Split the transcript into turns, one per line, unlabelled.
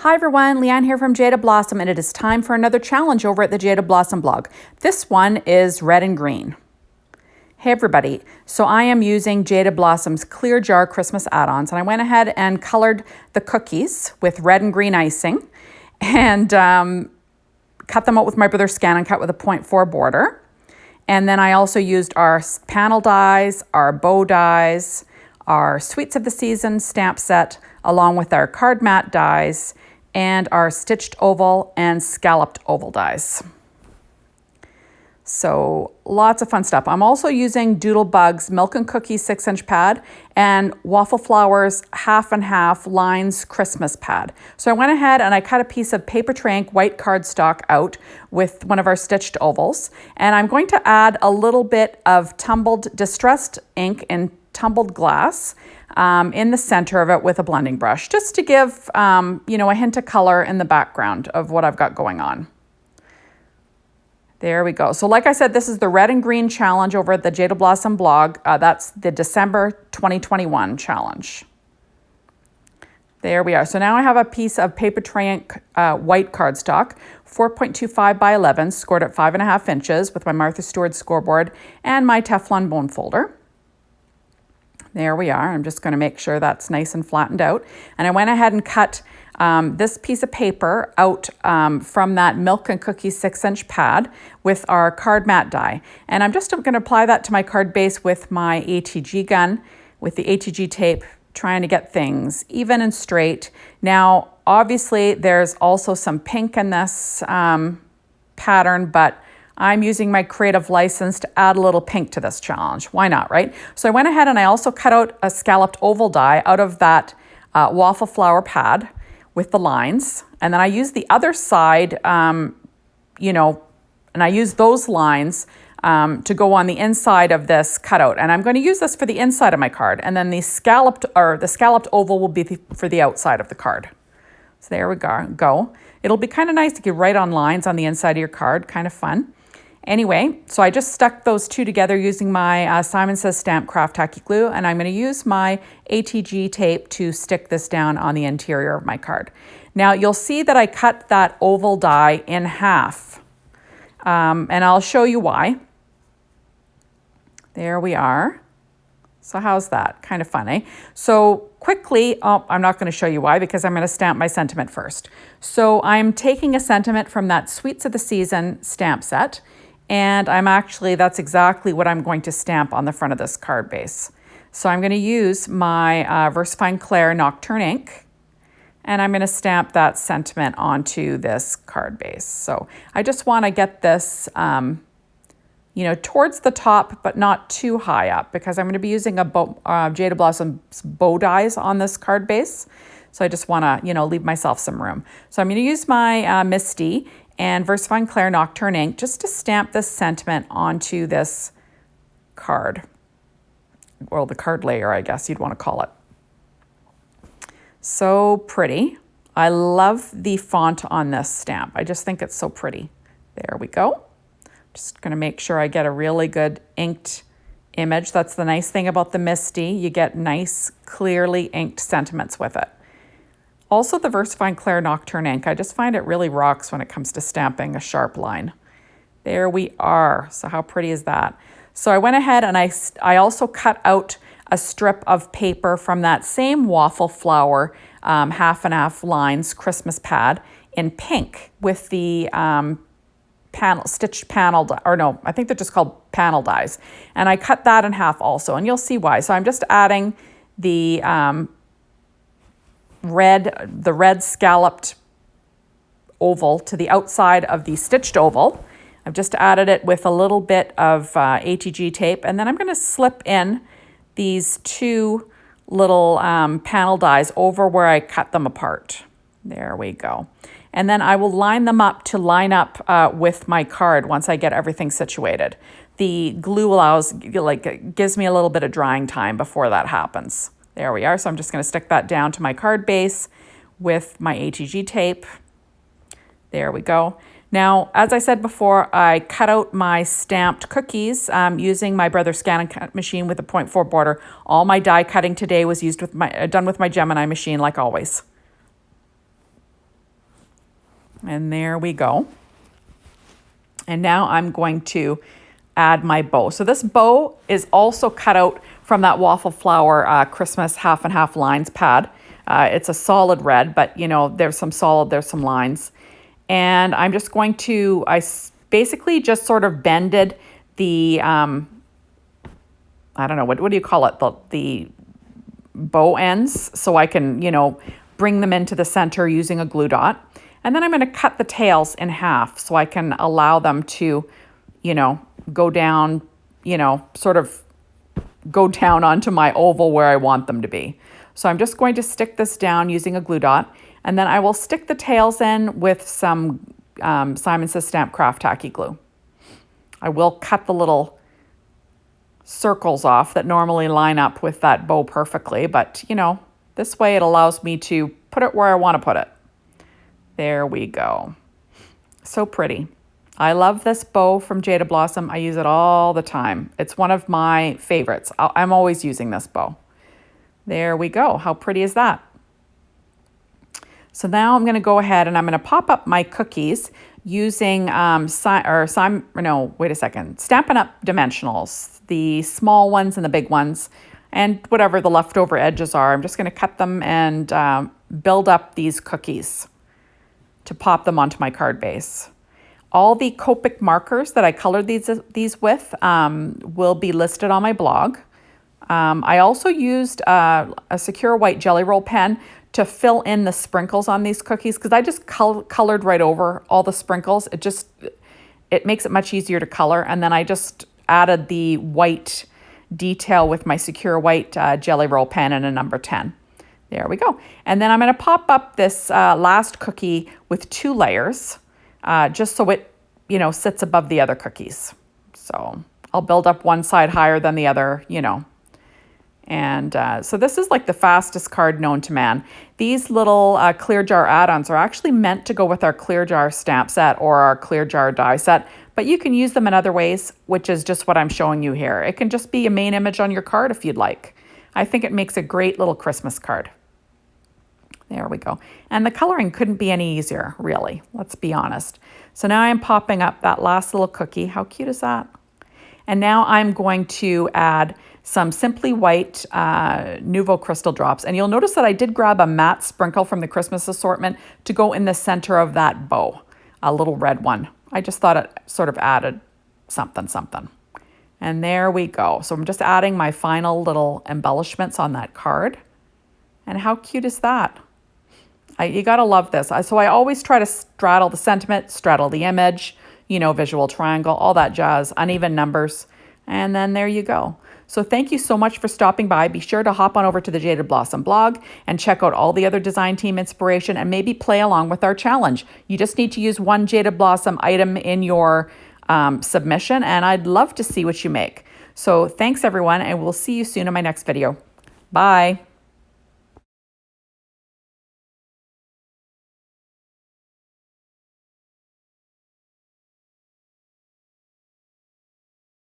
Hi everyone, Leanne here from Jaded Blossom, and it is time for another challenge over at the Jaded Blossom blog. This one is red and green. Hey everybody, so I am using Jaded Blossom's Clear Jar Christmas Add Ons, and I went ahead and colored the cookies with red and green icing and cut them out with my brother's Scan and Cut with a 0.4 border. And then I also used our panel dies, our bow dies, our Sweets of the Season stamp set, along with our card mat dies, and our stitched oval and scalloped oval dies. So lots of fun stuff. I'm also using Doodlebug's Milk and Cookies 6-inch pad and Waffle Flowers Half and Half Lines Christmas pad. So I went ahead and I cut a piece of paper tray ink white cardstock out with one of our stitched ovals. And I'm going to add a little bit of tumbled distressed ink in tumbled glass in the center of it with a blending brush, just to give, a hint of color in the background of what I've got going on. There we go. So like I said, this is the red and green challenge over at the Jaded Blossom blog. That's the December 2021 challenge. There we are. So now I have a piece of paper tray ink white cardstock, 4.25 by 11, scored at 5.5 inches with my Martha Stewart scoreboard and my Teflon bone folder. There we are. I'm just going to make sure that's nice and flattened out. And I went ahead and cut this piece of paper out from that Milk and Cookies 6-inch pad with our card mat die. And I'm just going to apply that to my card base with my ATG gun, with the ATG tape, trying to get things even and straight. Now, obviously, there's also some pink in this pattern, but I'm using my creative license to add a little pink to this challenge. Why not, right? So I went ahead and I also cut out a scalloped oval die out of that waffle flower pad with the lines. And then I used the other side, and I used those lines to go on the inside of this cutout. And I'm going to use this for the inside of my card. And then the scalloped oval will be for the outside of the card. So there we go. It'll be kind of nice to get right on lines on the inside of your card, kind of fun. Anyway, so I just stuck those two together using my Simon Says Stamp Craft Tacky Glue, and I'm going to use my ATG tape to stick this down on the interior of my card. Now you'll see that I cut that oval die in half, and I'll show you why. There we are. So how's that? Kind of funny. So quickly, I'm not going to show you why because I'm going to stamp my sentiment first. So I'm taking a sentiment from that Sweets of the Season stamp set, and that's exactly what I'm going to stamp on the front of this card base. So I'm going to use my VersaFine Clair Nocturne ink, and I'm going to stamp that sentiment onto this card base. So I just want to get this towards the top, but not too high up, because I'm going to be using Jaded Blossom's bow dies on this card base. So I just want to, leave myself some room. So I'm going to use my Misty and VersaFine Clair Nocturne ink just to stamp this sentiment onto this card. Well, the card layer, I guess you'd want to call it. So pretty. I love the font on this stamp. I just think it's so pretty. There we go. Just going to make sure I get a really good inked image. That's the nice thing about the Misty. You get nice, clearly inked sentiments with it. Also, the VersaFine Clair Nocturne ink, I just find it really rocks when it comes to stamping a sharp line. There we are. So how pretty is that? So I went ahead and I also cut out a strip of paper from that same Waffle Flower Half and Half Lines Christmas pad in pink with the stitched panel, I think they're just called panel dies. And I cut that in half also, and you'll see why. So I'm just adding the red scalloped oval to the outside of the stitched oval. I've just added it with a little bit of ATG tape, and then I'm going to slip in these two little panel dies over where I cut them apart. There we go. And then I will line them up to line up with my card once I get everything situated. The glue gives me a little bit of drying time before that happens. There we are. So I'm just going to stick that down to my card base with my ATG tape. There we go. Now, as I said before, I cut out my stamped cookies using my brother's Scan and Cut machine with a 0.4 border. All my die cutting today was done with my Gemini machine, like always. And there we go. And now I'm going to add my bow. So this bow is also cut out from that waffle flower Christmas half and half lines pad. It's a solid red, but you know, there's some solid, there's some lines. And I'm just going to, basically just sort of bended the, I don't know, what do you call it? The bow ends, so I can, you know, bring them into the center using a glue dot. And then I'm going to cut the tails in half so I can allow them to, you know, go down, you know, sort of go down onto my oval where I want them to be. So I'm just going to stick this down using a glue dot, and then I will stick the tails in with some Simon Says Stamp Craft Tacky Glue. I will cut the little circles off that normally line up with that bow perfectly, but you know, this way it allows me to put it where I want to put it. There we go. So pretty. I love this bow from Jaded Blossom. I use it all the time. It's one of my favorites. I'm always using this bow. There we go. How pretty is that? So now I'm going to go ahead and I'm going to pop up my cookies using Stampin' Up! Dimensionals, the small ones and the big ones, and whatever the leftover edges are. I'm just going to cut them and build up these cookies to pop them onto my card base. All the Copic markers that I colored these with will be listed on my blog. I also used a secure white jelly roll pen to fill in the sprinkles on these cookies because I just colored right over all the sprinkles. It makes it much easier to color. And then I just added the white detail with my secure white jelly roll pen and a number 10. There we go. And then I'm going to pop up this last cookie with 2 layers just so it, you know, sits above the other cookies. So I'll build up one side higher than the other, you know. And so this is like the fastest card known to man. These little clear jar add-ons are actually meant to go with our clear jar stamp set or our clear jar die set, but you can use them in other ways, which is just what I'm showing you here. It can just be a main image on your card if you'd like. I think it makes a great little Christmas card. There we go. And the coloring couldn't be any easier, really. Let's be honest. So now I'm popping up that last little cookie. How cute is that? And now I'm going to add some Simply White Nouveau Crystal Drops. And you'll notice that I did grab a matte sprinkle from the Christmas assortment to go in the center of that bow, a little red one. I just thought it sort of added something. And there we go. So I'm just adding my final little embellishments on that card. And how cute is that? You gotta love this. So I always try to straddle the sentiment, straddle the image, you know, visual triangle, all that jazz, uneven numbers. And then there you go. So thank you so much for stopping by. Be sure to hop on over to the Jaded Blossom blog and check out all the other design team inspiration and maybe play along with our challenge. You just need to use one Jaded Blossom item in your submission, and I'd love to see what you make. So thanks everyone, and we'll see you soon in my next video. Bye.